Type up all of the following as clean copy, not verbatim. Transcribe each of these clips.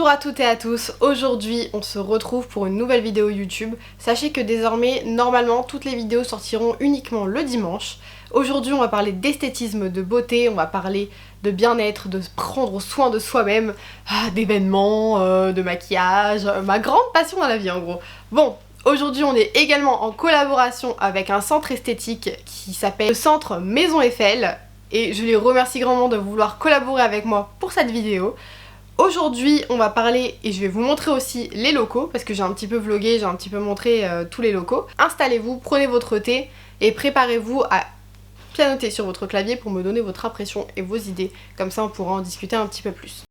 Bonjour à toutes et à tous, aujourd'hui on se retrouve pour une nouvelle vidéo YouTube. Sachez que désormais, normalement, toutes les vidéos sortiront uniquement le dimanche. Aujourd'hui on va parler d'esthétisme, de beauté, on va parler de bien-être, de prendre soin de soi-même, d'événements, de maquillage, ma grande passion dans la vie en gros. Bon, aujourd'hui on est également en collaboration avec un centre esthétique qui s'appelle le Centre Maison Eiffel et je les remercie grandement de vouloir collaborer avec moi pour cette vidéo. Aujourd'hui on va parler et je vais vous montrer aussi les locaux parce que j'ai un petit peu vlogué, j'ai un petit peu montré tous les locaux. Installez-vous, prenez votre thé et préparez-vous à pianoter sur votre clavier pour me donner votre impression et vos idées. Comme ça on pourra en discuter un petit peu plus.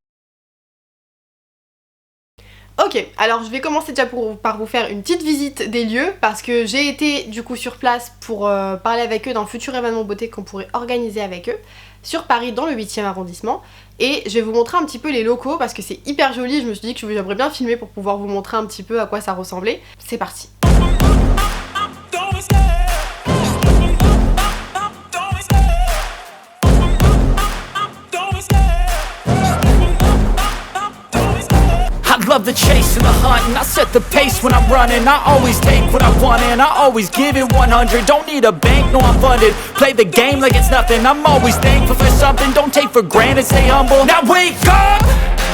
Ok, alors je vais commencer déjà par vous faire une petite visite des lieux parce que j'ai été du coup sur place pour parler avec eux d'un futur événement beauté qu'on pourrait organiser avec eux sur Paris dans le 8e arrondissement et je vais vous montrer un petit peu les locaux parce que c'est hyper joli, je me suis dit que j'aimerais bien filmer pour pouvoir vous montrer un petit peu à quoi ça ressemblait. C'est parti. Love the chase and the hunt, and I set the pace when I'm running. I always take what I want and I always give it 100. Don't need a bank, no I'm funded. Play the game like it's nothing. I'm always thankful for something. Don't take for granted, stay humble. Now wake up,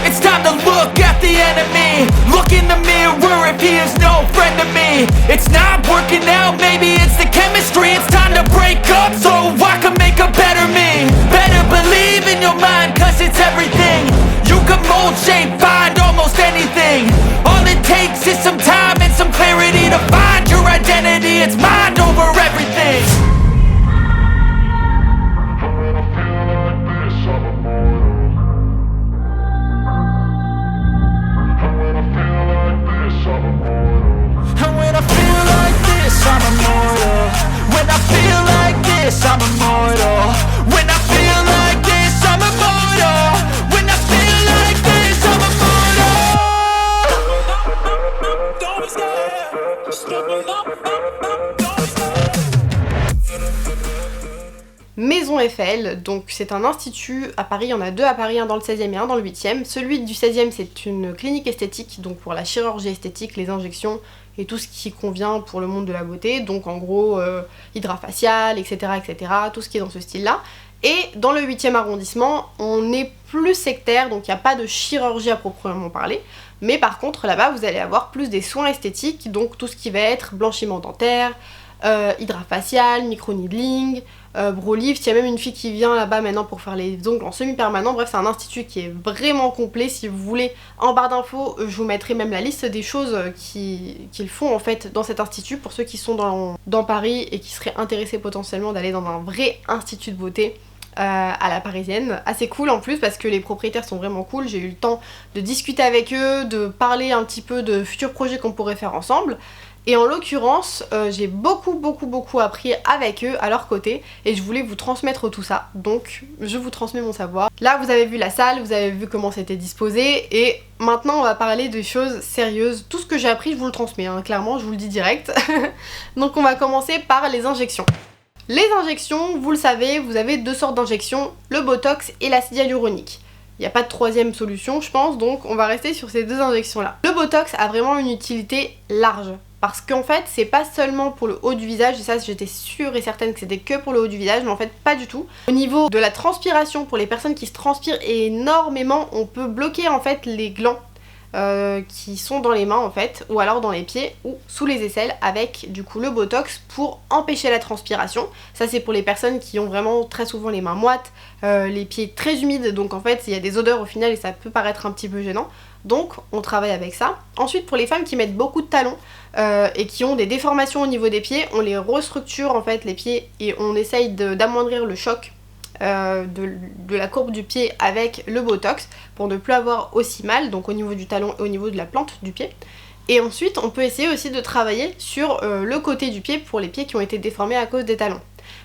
it's time to look at the enemy. Look in the mirror if he is no friend to me. It's not working out, maybe it's the chemistry. It's time to break up so I can make a better me. Better believe in your mind, cause it's everything. You can mold, shape, find almost anything. All it takes is some time and some clarity to find your identity. It's mind over everything. And when I feel like this, I'm immortal. When I feel like this, I'm immortal. When I feel like this, I'm immortal. When I feel like this, I'm immortal. Don't be scared. Just level up. Maison Eiffel, donc c'est un institut à Paris, il y en a deux à Paris, un dans le 16e et un dans le 8e. Celui du 16e c'est une clinique esthétique, donc pour la chirurgie esthétique, les injections et tout ce qui convient pour le monde de la beauté, donc en gros hydrafacial, etc., etc., tout ce qui est dans ce style-là. Et dans le 8e arrondissement, on est plus sectaire, donc il n'y a pas de chirurgie à proprement parler, mais par contre là-bas vous allez avoir plus des soins esthétiques, donc tout ce qui va être blanchiment dentaire, hydrafacial, micro-needling, Brolift, il y a même une fille qui vient là-bas maintenant pour faire les ongles en semi-permanent. Bref, c'est un institut qui est vraiment complet. Si vous voulez, en barre d'infos, je vous mettrai même la liste des choses qu'ils font en fait dans cet institut pour ceux qui sont dans Paris et qui seraient intéressés potentiellement d'aller dans un vrai institut de beauté à la parisienne. Assez cool en plus parce que les propriétaires sont vraiment cool. J'ai eu le temps de discuter avec eux, de parler un petit peu de futurs projets qu'on pourrait faire ensemble. Et en l'occurrence, j'ai beaucoup appris avec eux à leur côté et je voulais vous transmettre tout ça, donc je vous transmets mon savoir. Là vous avez vu la salle, vous avez vu comment c'était disposé et maintenant on va parler de choses sérieuses. Tout ce que j'ai appris je vous le transmets, hein, clairement je vous le dis direct. Donc on va commencer par les injections. Les injections, vous le savez, vous avez deux sortes d'injections, le botox et l'acide hyaluronique. Il n'y a pas de troisième solution je pense, donc on va rester sur ces deux injections là. Le botox a vraiment une utilité large. Parce qu'en fait, c'est pas seulement pour le haut du visage, et ça j'étais sûre et certaine que c'était que pour le haut du visage, mais en fait pas du tout. Au niveau de la transpiration, pour les personnes qui se transpirent énormément, on peut bloquer en fait les glands qui sont dans les mains en fait, ou alors dans les pieds ou sous les aisselles avec du coup le botox pour empêcher la transpiration. Ça c'est pour les personnes qui ont vraiment très souvent les mains moites, les pieds très humides, donc en fait il y a des odeurs au final et ça peut paraître un petit peu gênant. Donc on travaille avec ça. Ensuite pour les femmes qui mettent beaucoup de talons et qui ont des déformations au niveau des pieds, on les restructure en fait les pieds et on essaye d'amoindrir le choc de la courbe du pied avec le botox pour ne plus avoir aussi mal, donc au niveau du talon et au niveau de la plante du pied. Et ensuite on peut essayer aussi de travailler sur le côté du pied pour les pieds qui ont été déformés à cause des talons.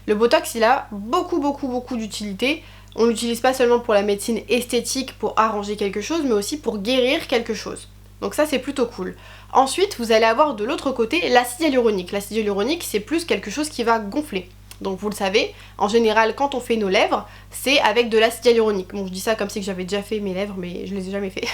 Le botox il a beaucoup d'utilité. On l'utilise pas seulement pour la médecine esthétique pour arranger quelque chose, mais aussi pour guérir quelque chose. Donc ça c'est plutôt cool. Ensuite vous allez avoir de l'autre côté l'acide hyaluronique. L'acide hyaluronique c'est plus quelque chose qui va gonfler. Donc vous le savez, en général quand on fait nos lèvres, c'est avec de l'acide hyaluronique. Bon je dis ça comme si j'avais déjà fait mes lèvres mais je les ai jamais fait.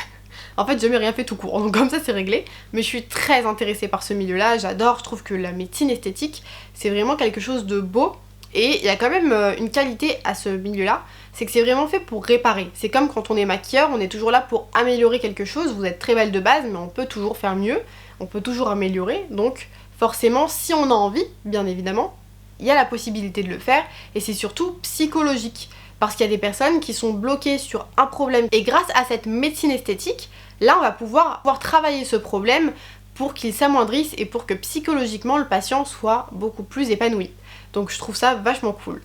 En fait, j'ai jamais rien fait tout court, donc comme ça c'est réglé. Mais je suis très intéressée par ce milieu-là, j'adore, je trouve que la médecine esthétique, c'est vraiment quelque chose de beau. Et il y a quand même une qualité à ce milieu-là, c'est que c'est vraiment fait pour réparer. C'est comme quand on est maquilleur, on est toujours là pour améliorer quelque chose. Vous êtes très belle de base, mais on peut toujours faire mieux, on peut toujours améliorer. Donc forcément, si on a envie, bien évidemment, il y a la possibilité de le faire. Et c'est surtout psychologique, parce qu'il y a des personnes qui sont bloquées sur un problème. Et grâce à cette médecine esthétique, là on va pouvoir travailler ce problème pour qu'il s'amoindrisse et pour que psychologiquement le patient soit beaucoup plus épanoui. Donc je trouve ça vachement cool.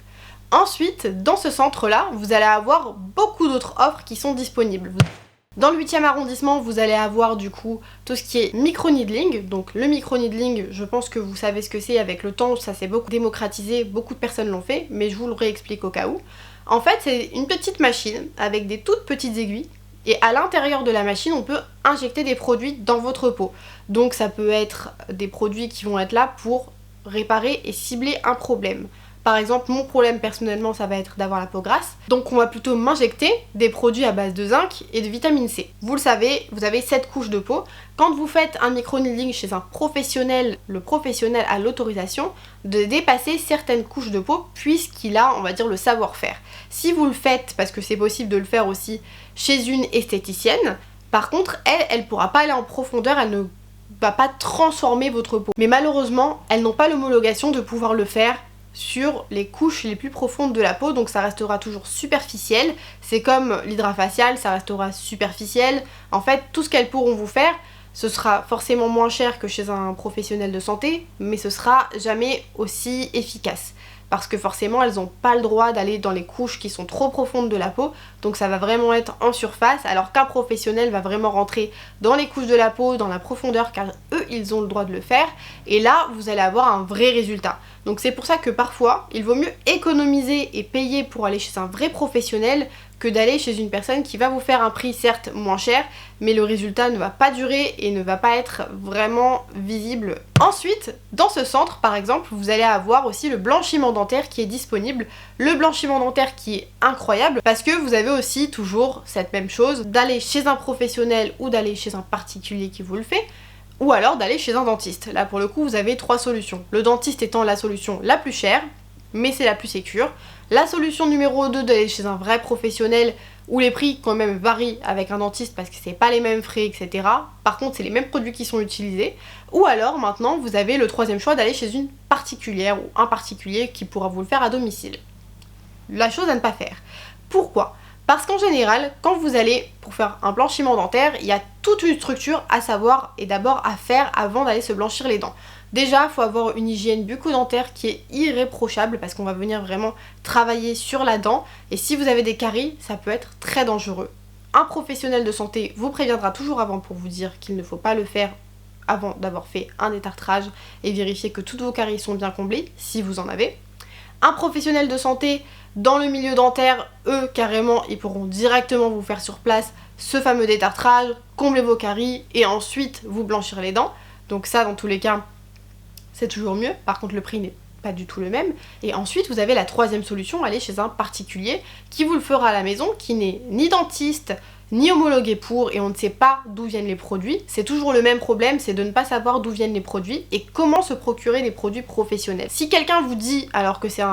Ensuite, dans ce centre-là, vous allez avoir beaucoup d'autres offres qui sont disponibles. Dans le 8e arrondissement, vous allez avoir du coup tout ce qui est micro-needling. Donc le micro-needling, je pense que vous savez ce que c'est avec le temps, ça s'est beaucoup démocratisé, beaucoup de personnes l'ont fait, mais je vous le réexplique au cas où. En fait, c'est une petite machine avec des toutes petites aiguilles. Et à l'intérieur de la machine, on peut injecter des produits dans votre peau. Donc ça peut être des produits qui vont être là pour réparer et cibler un problème. Par exemple, mon problème personnellement, ça va être d'avoir la peau grasse. Donc on va plutôt m'injecter des produits à base de zinc et de vitamine C. Vous le savez, vous avez 7 couches de peau. Quand vous faites un micro-needling chez un professionnel, le professionnel a l'autorisation de dépasser certaines couches de peau puisqu'il a, on va dire, le savoir-faire. Si vous le faites, parce que c'est possible de le faire aussi chez une esthéticienne, par contre, elle pourra pas aller en profondeur, elle ne va pas transformer votre peau. Mais malheureusement, elles n'ont pas l'homologation de pouvoir le faire sur les couches les plus profondes de la peau, donc ça restera toujours superficiel. C'est comme l'hydrafacial, ça restera superficiel. En fait, tout ce qu'elles pourront vous faire, ce sera forcément moins cher que chez un professionnel de santé, mais ce sera jamais aussi efficace. Parce que forcément elles n'ont pas le droit d'aller dans les couches qui sont trop profondes de la peau, donc ça va vraiment être en surface, alors qu'un professionnel va vraiment rentrer dans les couches de la peau, dans la profondeur, car eux ils ont le droit de le faire, et là vous allez avoir un vrai résultat. Donc c'est pour ça que parfois il vaut mieux économiser et payer pour aller chez un vrai professionnel que d'aller chez une personne qui va vous faire un prix certes moins cher, mais le résultat ne va pas durer et ne va pas être vraiment visible. Ensuite, dans ce centre par exemple, vous allez avoir aussi le blanchiment dentaire qui est disponible. Le blanchiment dentaire qui est incroyable parce que vous avez aussi toujours cette même chose d'aller chez un professionnel ou d'aller chez un particulier qui vous le fait, ou alors d'aller chez un dentiste. Là pour le coup vous avez 3 solutions. Le dentiste étant la solution la plus chère, mais c'est la plus sécure. La solution numéro 2 d'aller chez un vrai professionnel où les prix quand même varient avec un dentiste parce que c'est pas les mêmes frais, etc. Par contre c'est les mêmes produits qui sont utilisés. Ou alors maintenant vous avez le 3e choix d'aller chez une particulière ou un particulier qui pourra vous le faire à domicile. La chose à ne pas faire. Pourquoi ? Parce qu'en général, quand vous allez pour faire un blanchiment dentaire, il y a toute une structure à savoir et d'abord à faire avant d'aller se blanchir les dents. Déjà, il faut avoir une hygiène bucco-dentaire qui est irréprochable parce qu'on va venir vraiment travailler sur la dent. Et si vous avez des caries, ça peut être très dangereux. Un professionnel de santé vous préviendra toujours avant pour vous dire qu'il ne faut pas le faire avant d'avoir fait un détartrage et vérifier que toutes vos caries sont bien comblées, si vous en avez. Un professionnel de santé dans le milieu dentaire, eux carrément, ils pourront directement vous faire sur place ce fameux détartrage, combler vos caries et ensuite vous blanchir les dents. Donc ça, dans tous les cas, c'est toujours mieux. Par contre, le prix n'est pas du tout le même. Et ensuite, vous avez la 3e solution, aller chez un particulier qui vous le fera à la maison, qui n'est ni dentiste, ni homologué pour, et on ne sait pas d'où viennent les produits. C'est toujours le même problème, c'est de ne pas savoir d'où viennent les produits et comment se procurer des produits professionnels. Si quelqu'un vous dit, alors que c'est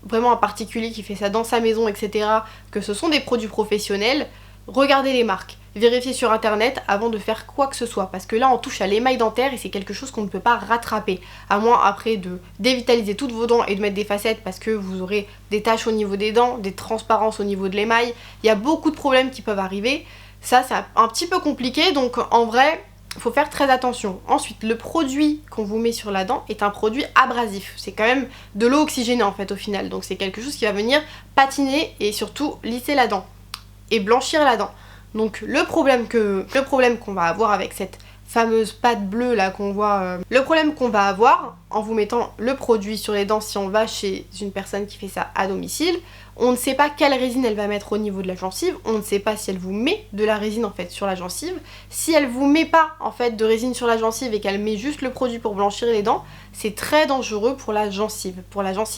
vraiment un particulier qui fait ça dans sa maison, etc., que ce sont des produits professionnels, regardez les marques. Vérifiez sur internet avant de faire quoi que ce soit, parce que là on touche à l'émail dentaire et c'est quelque chose qu'on ne peut pas rattraper, à moins après de dévitaliser toutes vos dents et de mettre des facettes parce que vous aurez des taches au niveau des dents, des transparences au niveau de l'émail. Il y a beaucoup de problèmes qui peuvent arriver, ça c'est un petit peu compliqué, donc en vrai il faut faire très attention. Ensuite, le produit qu'on vous met sur la dent est un produit abrasif, c'est quand même de l'eau oxygénée en fait au final, donc c'est quelque chose qui va venir patiner et surtout lisser la dent et blanchir la dent. Donc le problème qu'on va avoir avec cette fameuse pâte bleue là qu'on voit, le problème qu'on va avoir en vous mettant le produit sur les dents si on va chez une personne qui fait ça à domicile, on ne sait pas quelle résine elle va mettre au niveau de la gencive, on ne sait pas si elle vous met de la résine en fait sur la gencive. Si elle vous met pas en fait de résine sur la gencive et qu'elle met juste le produit pour blanchir les dents, c'est très dangereux pour la gencive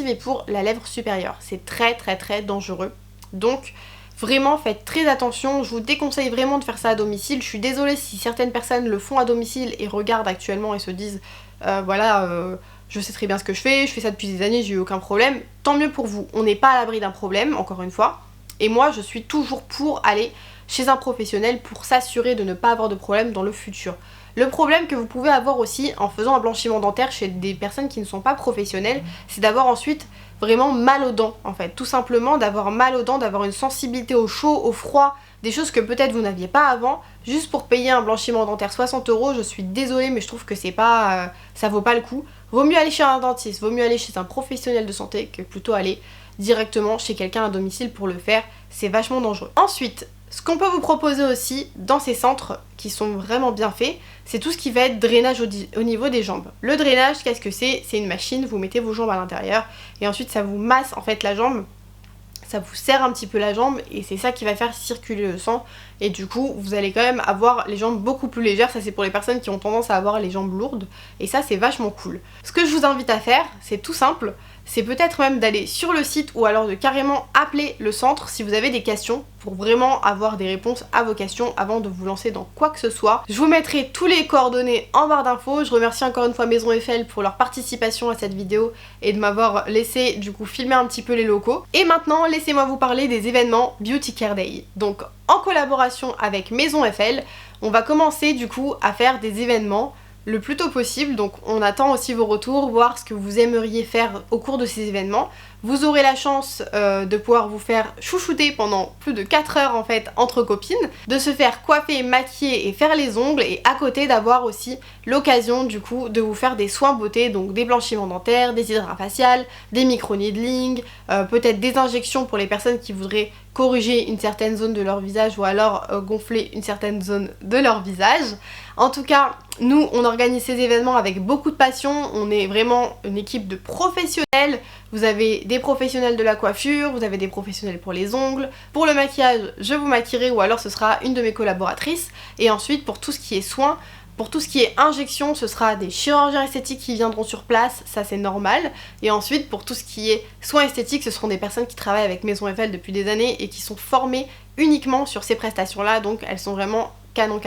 et pour la lèvre supérieure. C'est très très très dangereux. Donc Vraiment faites très attention, je vous déconseille vraiment de faire ça à domicile. Je suis désolée si certaines personnes le font à domicile et regardent actuellement et se disent je sais très bien ce que je fais ça depuis des années, j'ai eu aucun problème. Tant mieux pour vous, on n'est pas à l'abri d'un problème, encore une fois. Et moi je suis toujours pour aller chez un professionnel pour s'assurer de ne pas avoir de problème dans le futur. Le problème que vous pouvez avoir aussi en faisant un blanchiment dentaire chez des personnes qui ne sont pas professionnelles, c'est d'avoir ensuite vraiment mal aux dents en fait. Tout simplement d'avoir mal aux dents, d'avoir une sensibilité au chaud, au froid, des choses que peut-être vous n'aviez pas avant, juste pour payer un blanchiment dentaire 60 €, je suis désolée mais je trouve que c'est pas, ça vaut pas le coup. Vaut mieux aller chez un dentiste, vaut mieux aller chez un professionnel de santé que plutôt aller directement chez quelqu'un à domicile pour le faire, c'est vachement dangereux. Ensuite, ce qu'on peut vous proposer aussi dans ces centres qui sont vraiment bien faits, c'est tout ce qui va être drainage au niveau des jambes. Le drainage, qu'est-ce que c'est? C'est une machine, vous mettez vos jambes à l'intérieur et ensuite ça vous masse en fait la jambe, ça vous serre un petit peu la jambe et c'est ça qui va faire circuler le sang et du coup vous allez quand même avoir les jambes beaucoup plus légères. Ça c'est pour les personnes qui ont tendance à avoir les jambes lourdes et ça c'est vachement cool. Ce que je vous invite à faire, c'est tout simple, c'est peut-être même d'aller sur le site ou alors de carrément appeler le centre si vous avez des questions pour vraiment avoir des réponses à vos questions avant de vous lancer dans quoi que ce soit. Je vous mettrai tous les coordonnées en barre d'infos. Je remercie encore une fois Maison Eiffel pour leur participation à cette vidéo et de m'avoir laissé du coup filmer un petit peu les locaux. Et maintenant laissez-moi vous parler des événements Beauty Care Day. Donc en collaboration avec Maison Eiffel, on va commencer du coup à faire des événements le plus tôt possible, donc on attend aussi vos retours, voir ce que vous aimeriez faire au cours de ces événements. Vous aurez la chance de pouvoir vous faire chouchouter pendant plus de 4 heures en fait entre copines, de se faire coiffer, maquiller et faire les ongles et à côté d'avoir aussi l'occasion du coup de vous faire des soins beauté, donc des blanchiments dentaires, des hydrafaciales, des micro-needling, peut-être des injections pour les personnes qui voudraient corriger une certaine zone de leur visage ou alors gonfler une certaine zone de leur visage. En tout cas, nous on organise ces événements avec beaucoup de passion, on est vraiment une équipe de professionnels. Vous avez des professionnels de la coiffure, vous avez des professionnels pour les ongles. Pour le maquillage, je vous maquillerai ou alors ce sera une de mes collaboratrices. Et ensuite, pour tout ce qui est soins, pour tout ce qui est injection, ce sera des chirurgiens esthétiques qui viendront sur place, ça c'est normal. Et ensuite, pour tout ce qui est soins esthétiques, ce seront des personnes qui travaillent avec Maison Eiffel depuis des années et qui sont formées uniquement sur ces prestations-là, donc elles sont vraiment canon.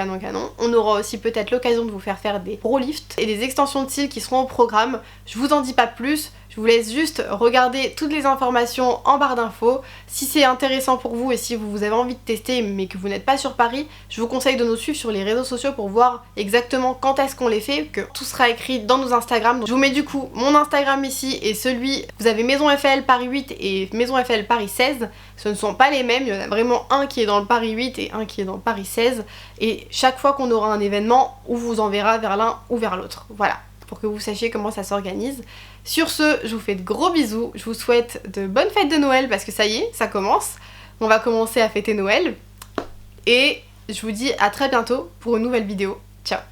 On aura aussi peut-être l'occasion de vous faire des brow lifts et des extensions de cils qui seront au programme. Je vous en dis pas plus, je vous laisse juste regarder toutes les informations en barre d'infos. Si c'est intéressant pour vous et si vous avez envie de tester mais que vous n'êtes pas sur Paris, je vous conseille de nous suivre sur les réseaux sociaux pour voir exactement quand est-ce qu'on les fait, que tout sera écrit dans nos Instagram. Donc, je vous mets du coup mon Instagram ici et celui, vous avez Maison Eiffel Paris 8 et Maison Eiffel Paris 16. Ce ne sont pas les mêmes, il y en a vraiment un qui est dans le Paris 8 et un qui est dans le Paris 16. Et chaque fois qu'on aura un événement, on vous enverra vers l'un ou vers l'autre. Voilà, pour que vous sachiez comment ça s'organise. Sur ce, je vous fais de gros bisous, je vous souhaite de bonnes fêtes de Noël parce que ça y est, ça commence. On va commencer à fêter Noël. Et je vous dis à très bientôt pour une nouvelle vidéo. Ciao!